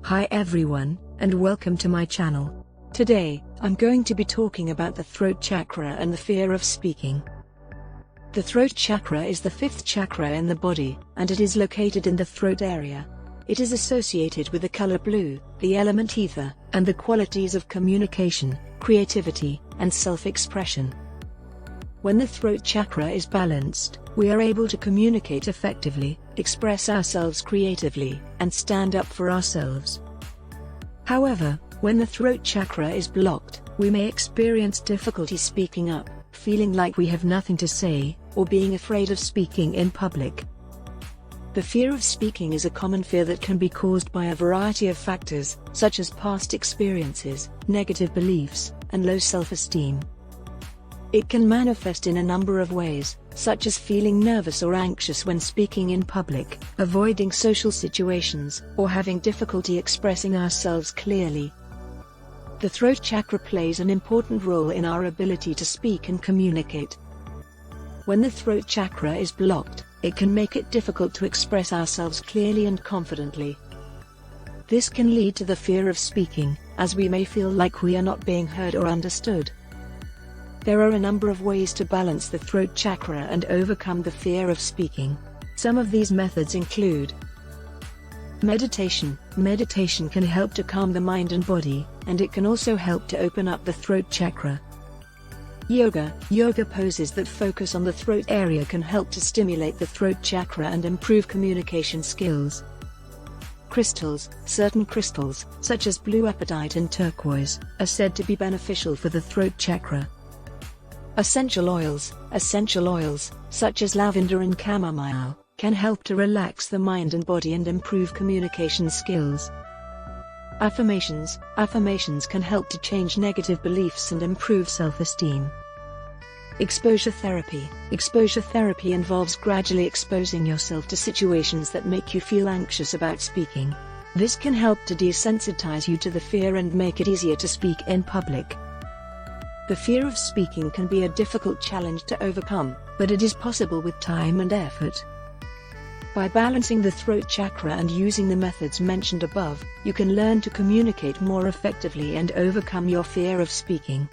Hi everyone, and welcome to my channel. Today, I'm going to be talking about the throat chakra and the fear of speaking. The throat chakra is the fifth chakra in the body, and it is located in the throat area. It is associated with the color blue, the element ether, and the qualities of communication, creativity, and self-expression. When the throat chakra is balanced, we are able to communicate effectively, express ourselves creatively, and stand up for ourselves. However, when the throat chakra is blocked, we may experience difficulty speaking up, feeling like we have nothing to say, or being afraid of speaking in public. The fear of speaking is a common fear that can be caused by a variety of factors, such as past experiences, negative beliefs, and low self-esteem. It can manifest in a number of ways, such as feeling nervous or anxious when speaking in public, avoiding social situations, or having difficulty expressing ourselves clearly. The throat chakra plays an important role in our ability to speak and communicate. When the throat chakra is blocked, it can make it difficult to express ourselves clearly and confidently. This can lead to the fear of speaking, as we may feel like we are not being heard or understood. There are a number of ways to balance the throat chakra and overcome the fear of speaking. Some of these methods include meditation. Meditation can help to calm the mind and body, and it can also help to open up the throat chakra. Yoga. Yoga poses that focus on the throat area can help to stimulate the throat chakra and improve communication skills. Crystals. Certain crystals, such as blue apatite and turquoise, are said to be beneficial for the throat chakra. Essential oils. Essential oils, such as lavender and chamomile, can help to relax the mind and body and improve communication skills. Affirmations. Affirmations can help to change negative beliefs and improve self-esteem. Exposure therapy. Exposure therapy involves gradually exposing yourself to situations that make you feel anxious about speaking. This can help to desensitize you to the fear and make it easier to speak in public. The fear of speaking can be a difficult challenge to overcome, but it is possible with time and effort. By balancing the throat chakra and using the methods mentioned above, you can learn to communicate more effectively and overcome your fear of speaking.